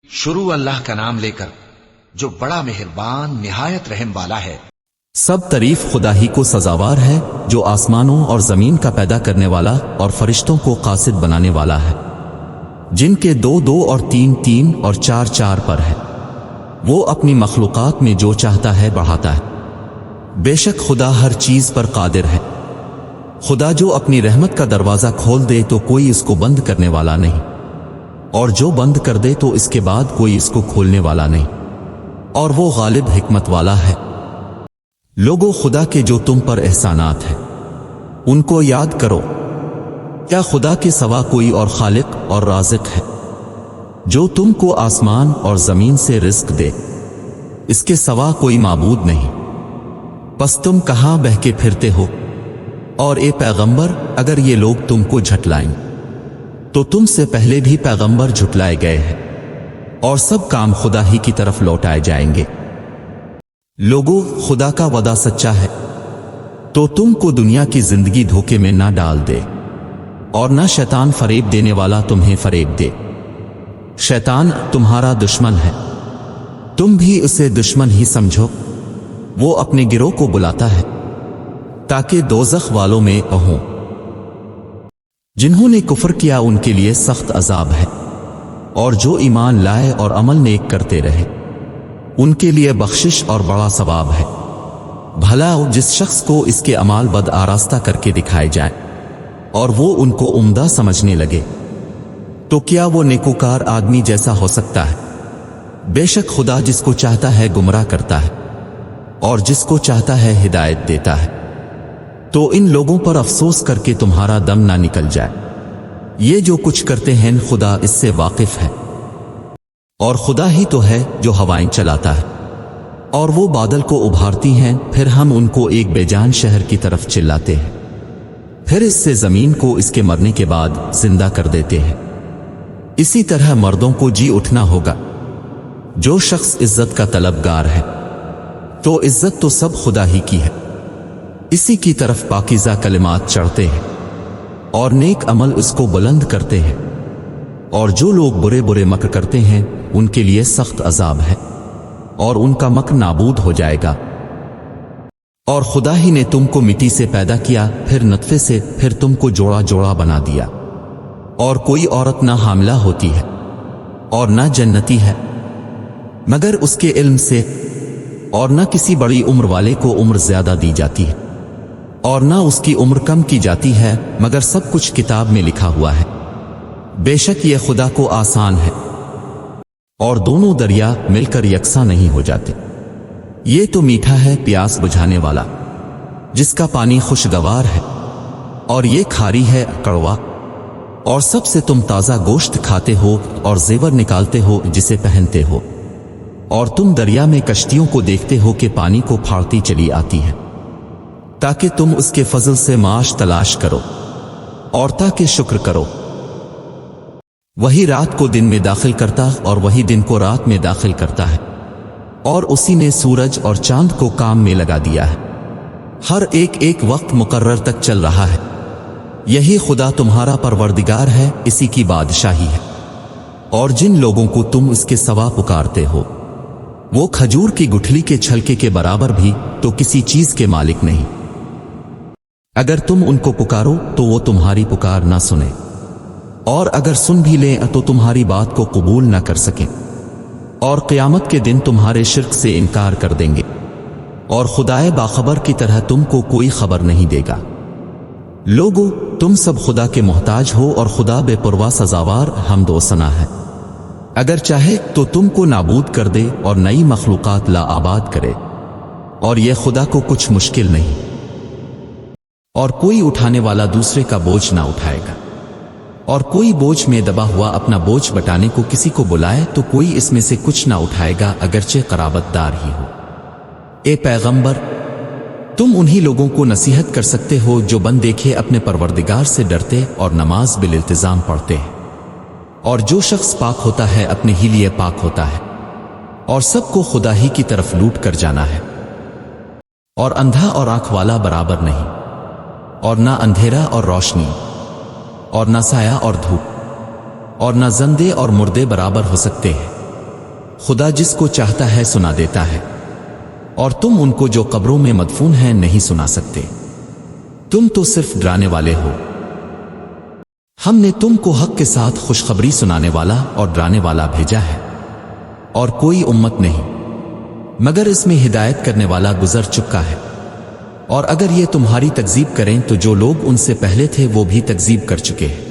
شروع اللہ کا نام لے کر جو بڑا مہربان نہایت رحم والا ہے۔ سب تعریف خدا ہی کو سزاوار ہے جو آسمانوں اور زمین کا پیدا کرنے والا اور فرشتوں کو قاصد بنانے والا ہے، جن کے 2 2 اور 3 3 اور 4 4 پر ہے۔ وہ اپنی مخلوقات میں جو چاہتا ہے بڑھاتا ہے۔ بے شک خدا ہر چیز پر قادر ہے۔ خدا جو اپنی رحمت کا دروازہ کھول دے تو کوئی اس کو بند کرنے والا نہیں، اور جو بند کر دے تو اس کے بعد کوئی اس کو کھولنے والا نہیں، اور وہ غالب حکمت والا ہے۔ لوگوں، خدا کے جو تم پر احسانات ہیں ان کو یاد کرو۔ کیا خدا کے سوا کوئی اور خالق اور رازق ہے جو تم کو آسمان اور زمین سے رزق دے؟ اس کے سوا کوئی معبود نہیں۔ پس تم کہاں بہہ کے پھرتے ہو؟ اور اے پیغمبر، اگر یہ لوگ تم کو جھٹلائیں تو تم سے پہلے بھی پیغمبر جھٹلائے گئے ہیں، اور سب کام خدا ہی کی طرف لوٹائے جائیں گے۔ لوگوں، خدا کا وعدہ سچا ہے، تو تم کو دنیا کی زندگی دھوکے میں نہ ڈال دے، اور نہ شیطان فریب دینے والا تمہیں فریب دے۔ شیطان تمہارا دشمن ہے، تم بھی اسے دشمن ہی سمجھو۔ وہ اپنے گروہ کو بلاتا ہے تاکہ دوزخ والوں میں ہوں۔ جنہوں نے کفر کیا ان کے لیے سخت عذاب ہے، اور جو ایمان لائے اور عمل نیک کرتے رہے ان کے لیے بخشش اور بڑا ثواب ہے۔ بھلا جس شخص کو اس کے اعمال بد آراستہ کر کے دکھائے جائیں اور وہ ان کو عمدہ سمجھنے لگے، تو کیا وہ نیکوکار آدمی جیسا ہو سکتا ہے؟ بے شک خدا جس کو چاہتا ہے گمراہ کرتا ہے، اور جس کو چاہتا ہے ہدایت دیتا ہے۔ تو ان لوگوں پر افسوس کر کے تمہارا دم نہ نکل جائے۔ یہ جو کچھ کرتے ہیں خدا اس سے واقف ہے، اور خدا ہی تو ہے جو ہوائیں چلاتا ہے، اور وہ بادل کو ابھارتی ہیں، پھر ہم ان کو ایک بے جان شہر کی طرف چلاتے ہیں، پھر اس سے زمین کو اس کے مرنے کے بعد زندہ کر دیتے ہیں۔ اسی طرح مردوں کو جی اٹھنا ہوگا۔ جو شخص عزت کا طلبگار ہے تو عزت تو سب خدا ہی کی ہے، اسی کی طرف پاکیزہ کلمات چڑھتے ہیں، اور نیک عمل اس کو بلند کرتے ہیں۔ اور جو لوگ برے برے مکر کرتے ہیں ان کے لیے سخت عذاب ہے، اور ان کا مکر نابود ہو جائے گا۔ اور خدا ہی نے تم کو مٹی سے پیدا کیا، پھر نطفے سے، پھر تم کو جوڑا جوڑا بنا دیا۔ اور کوئی عورت نہ حاملہ ہوتی ہے اور نہ جنتی ہے مگر اس کے علم سے، اور نہ کسی بڑی عمر والے کو عمر زیادہ دی جاتی ہے، اور نہ اس کی عمر کم کی جاتی ہے، مگر سب کچھ کتاب میں لکھا ہوا ہے۔ بے شک یہ خدا کو آسان ہے، اور دونوں دریا مل کر یکساں نہیں ہو جاتے۔ یہ تو میٹھا ہے پیاس بجھانے والا، جس کا پانی خوشگوار ہے، اور یہ کھاری ہے کڑوا۔ اور سب سے تم تازہ گوشت کھاتے ہو اور زیور نکالتے ہو جسے پہنتے ہو، اور تم دریا میں کشتیوں کو دیکھتے ہو کہ پانی کو پھاڑتی چلی آتی ہے، تاکہ تم اس کے فضل سے معاش تلاش کرو اور تاکہ شکر کرو۔ وہی رات کو دن میں داخل کرتا اور وہی دن کو رات میں داخل کرتا ہے، اور اسی نے سورج اور چاند کو کام میں لگا دیا ہے، ہر ایک ایک وقت مقرر تک چل رہا ہے۔ یہی خدا تمہارا پروردگار ہے، اسی کی بادشاہی ہے۔ اور جن لوگوں کو تم اس کے سوا پکارتے ہو وہ کھجور کی گٹھلی کے چھلکے کے برابر بھی تو کسی چیز کے مالک نہیں۔ اگر تم ان کو پکارو تو وہ تمہاری پکار نہ سنیں، اور اگر سن بھی لیں تو تمہاری بات کو قبول نہ کر سکیں، اور قیامت کے دن تمہارے شرک سے انکار کر دیں گے، اور خدائے باخبر کی طرح تم کو کوئی خبر نہیں دے گا۔ لوگو، تم سب خدا کے محتاج ہو، اور خدا بے پرواہ سزاوار حمد و ثنا ہے۔ اگر چاہے تو تم کو نابود کر دے اور نئی مخلوقات لا آباد کرے، اور یہ خدا کو کچھ مشکل نہیں۔ اور کوئی اٹھانے والا دوسرے کا بوجھ نہ اٹھائے گا، اور کوئی بوجھ میں دبا ہوا اپنا بوجھ بٹانے کو کسی کو بلائے تو کوئی اس میں سے کچھ نہ اٹھائے گا، اگرچہ قرابت دار ہی ہو۔ اے پیغمبر، تم انہی لوگوں کو نصیحت کر سکتے ہو جو بن دیکھے اپنے پروردگار سے ڈرتے اور نماز بالالتزام پڑھتے ہیں۔ اور جو شخص پاک ہوتا ہے اپنے ہی لیے پاک ہوتا ہے، اور سب کو خدا ہی کی طرف لوٹ کر جانا ہے۔ اور اندھا اور آنکھ والا برابر نہیں، اور نہ اندھیرا اور روشنی، اور نہ سایہ اور دھوپ، اور نہ زندے اور مردے برابر ہو سکتے ہیں۔ خدا جس کو چاہتا ہے سنا دیتا ہے، اور تم ان کو جو قبروں میں مدفون ہیں نہیں سنا سکتے، تم تو صرف ڈرانے والے ہو۔ ہم نے تم کو حق کے ساتھ خوشخبری سنانے والا اور ڈرانے والا بھیجا ہے، اور کوئی امت نہیں مگر اس میں ہدایت کرنے والا گزر چکا ہے۔ اور اگر یہ تمہاری تکذیب کریں تو جو لوگ ان سے پہلے تھے وہ بھی تکذیب کر چکے ہیں۔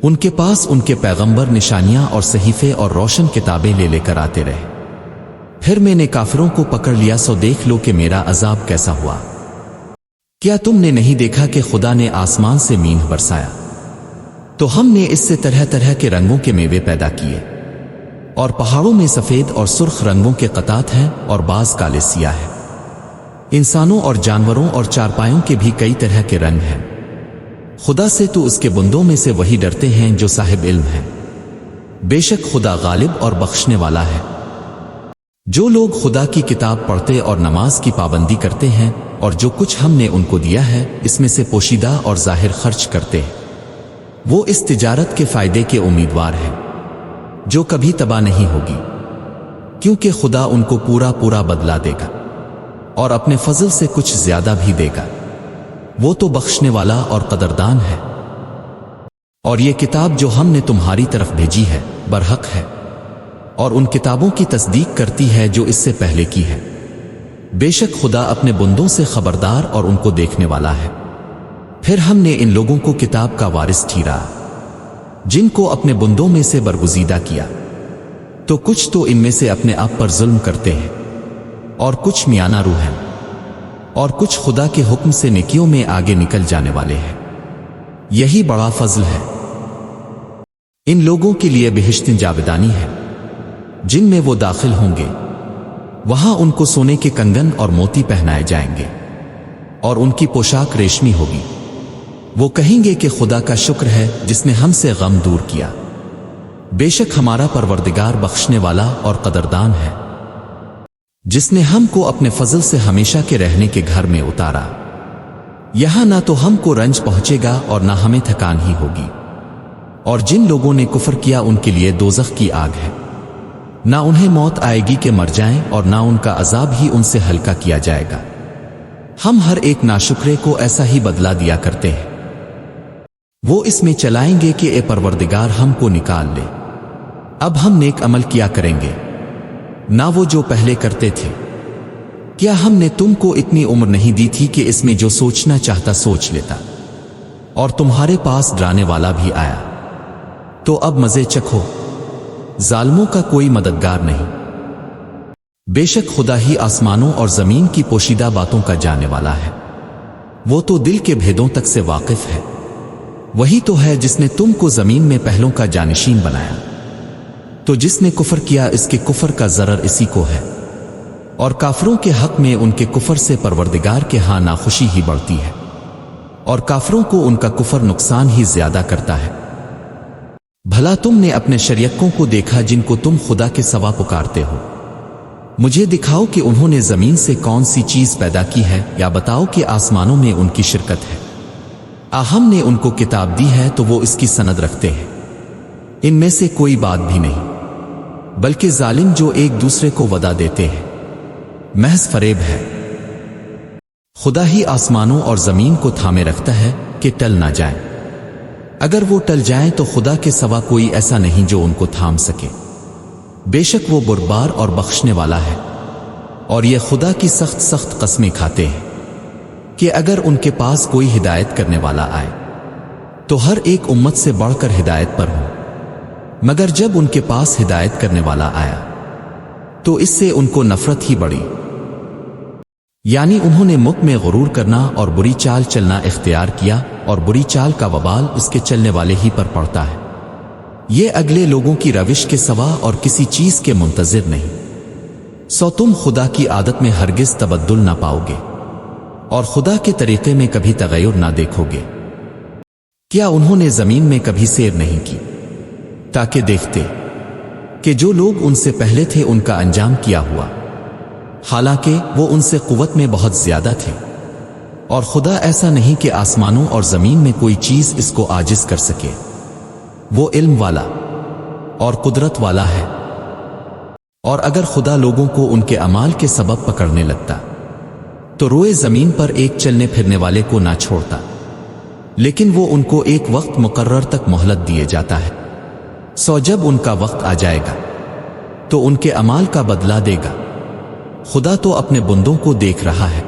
ان کے پاس ان کے پیغمبر نشانیاں اور صحیفے اور روشن کتابیں لے لے کر آتے رہے، پھر میں نے کافروں کو پکڑ لیا، سو دیکھ لو کہ میرا عذاب کیسا ہوا۔ کیا تم نے نہیں دیکھا کہ خدا نے آسمان سے مینہ برسایا، تو ہم نے اس سے طرح طرح کے رنگوں کے میوے پیدا کیے، اور پہاڑوں میں سفید اور سرخ رنگوں کے قطعات ہیں اور بعض کالے سیاہ ہیں۔ انسانوں اور جانوروں اور چارپائیوں کے بھی کئی طرح کے رنگ ہیں۔ خدا سے تو اس کے بندوں میں سے وہی ڈرتے ہیں جو صاحب علم ہیں، بے شک خدا غالب اور بخشنے والا ہے۔ جو لوگ خدا کی کتاب پڑھتے اور نماز کی پابندی کرتے ہیں اور جو کچھ ہم نے ان کو دیا ہے اس میں سے پوشیدہ اور ظاہر خرچ کرتے ہیں، وہ اس تجارت کے فائدے کے امیدوار ہیں جو کبھی تباہ نہیں ہوگی، کیونکہ خدا ان کو پورا پورا بدلہ دے گا اور اپنے فضل سے کچھ زیادہ بھی دے گا، وہ تو بخشنے والا اور قدردان ہے۔ اور یہ کتاب جو ہم نے تمہاری طرف بھیجی ہے برحق ہے، اور ان کتابوں کی تصدیق کرتی ہے جو اس سے پہلے کی ہے۔ بے شک خدا اپنے بندوں سے خبردار اور ان کو دیکھنے والا ہے۔ پھر ہم نے ان لوگوں کو کتاب کا وارث ٹھہرا جن کو اپنے بندوں میں سے برگزیدہ کیا، تو کچھ تو ان میں سے اپنے آپ پر ظلم کرتے ہیں اور کچھ میانہ روح ہیں، اور کچھ خدا کے حکم سے نیکیوں میں آگے نکل جانے والے ہیں۔ یہی بڑا فضل ہے۔ ان لوگوں کے لیے بہشت جاودانی ہے جن میں وہ داخل ہوں گے، وہاں ان کو سونے کے کنگن اور موتی پہنائے جائیں گے، اور ان کی پوشاک ریشمی ہوگی۔ وہ کہیں گے کہ خدا کا شکر ہے جس نے ہم سے غم دور کیا، بے شک ہمارا پروردگار بخشنے والا اور قدردان ہے، جس نے ہم کو اپنے فضل سے ہمیشہ کے رہنے کے گھر میں اتارا۔ یہاں نہ تو ہم کو رنج پہنچے گا اور نہ ہمیں تھکان ہی ہوگی۔ اور جن لوگوں نے کفر کیا ان کے لیے دوزخ کی آگ ہے، نہ انہیں موت آئے گی کہ مر جائیں اور نہ ان کا عذاب ہی ان سے ہلکا کیا جائے گا۔ ہم ہر ایک ناشکرے کو ایسا ہی بدلہ دیا کرتے ہیں۔ وہ اس میں چلائیں گے کہ اے پروردگار ہم کو نکال لے، اب ہم نیک عمل کیا کریں گے، نہ وہ جو پہلے کرتے تھے۔ کیا ہم نے تم کو اتنی عمر نہیں دی تھی کہ اس میں جو سوچنا چاہتا سوچ لیتا، اور تمہارے پاس ڈرانے والا بھی آیا؟ تو اب مزے چکھو، ظالموں کا کوئی مددگار نہیں۔ بے شک خدا ہی آسمانوں اور زمین کی پوشیدہ باتوں کا جانے والا ہے، وہ تو دل کے بھیدوں تک سے واقف ہے۔ وہی تو ہے جس نے تم کو زمین میں پہلوں کا جانشین بنایا، تو جس نے کفر کیا اس کے کفر کا ضرر اسی کو ہے، اور کافروں کے حق میں ان کے کفر سے پروردگار کے ہاں ناخوشی ہی بڑھتی ہے، اور کافروں کو ان کا کفر نقصان ہی زیادہ کرتا ہے۔ بھلا تم نے اپنے شریکوں کو دیکھا جن کو تم خدا کے سوا پکارتے ہو؟ مجھے دکھاؤ کہ انہوں نے زمین سے کون سی چیز پیدا کی ہے، یا بتاؤ کہ آسمانوں میں ان کی شرکت ہے۔ ہم نے ان کو کتاب دی ہے تو وہ اس کی سند رکھتے ہیں، ان میں سے کوئی بات بھی نہیں، بلکہ ظالم جو ایک دوسرے کو وعدہ دیتے ہیں محض فریب ہے۔ خدا ہی آسمانوں اور زمین کو تھامے رکھتا ہے کہ ٹل نہ جائیں، اگر وہ ٹل جائیں تو خدا کے سوا کوئی ایسا نہیں جو ان کو تھام سکے۔ بے شک وہ بردبار اور بخشنے والا ہے۔ اور یہ خدا کی سخت سخت قسمیں کھاتے ہیں کہ اگر ان کے پاس کوئی ہدایت کرنے والا آئے تو ہر ایک امت سے بڑھ کر ہدایت پر ہو، مگر جب ان کے پاس ہدایت کرنے والا آیا تو اس سے ان کو نفرت ہی بڑھی، یعنی انہوں نے مکھ میں غرور کرنا اور بری چال چلنا اختیار کیا، اور بری چال کا وبال اس کے چلنے والے ہی پر پڑتا ہے۔ یہ اگلے لوگوں کی روش کے سوا اور کسی چیز کے منتظر نہیں، سو تم خدا کی عادت میں ہرگز تبدل نہ پاؤ گے، اور خدا کے طریقے میں کبھی تغیر نہ دیکھو گے۔ کیا انہوں نے زمین میں کبھی سیر نہیں کی تاکہ دیکھتے کہ جو لوگ ان سے پہلے تھے ان کا انجام کیا ہوا، حالانکہ وہ ان سے قوت میں بہت زیادہ تھے، اور خدا ایسا نہیں کہ آسمانوں اور زمین میں کوئی چیز اس کو عاجز کر سکے۔ وہ علم والا اور قدرت والا ہے۔ اور اگر خدا لوگوں کو ان کے اعمال کے سبب پکڑنے لگتا تو روئے زمین پر ایک چلنے پھرنے والے کو نہ چھوڑتا، لیکن وہ ان کو ایک وقت مقرر تک مہلت دیے جاتا ہے، سو جب ان کا وقت آ جائے گا تو ان کے اعمال کا بدلہ دے گا۔ خدا تو اپنے بندوں کو دیکھ رہا ہے۔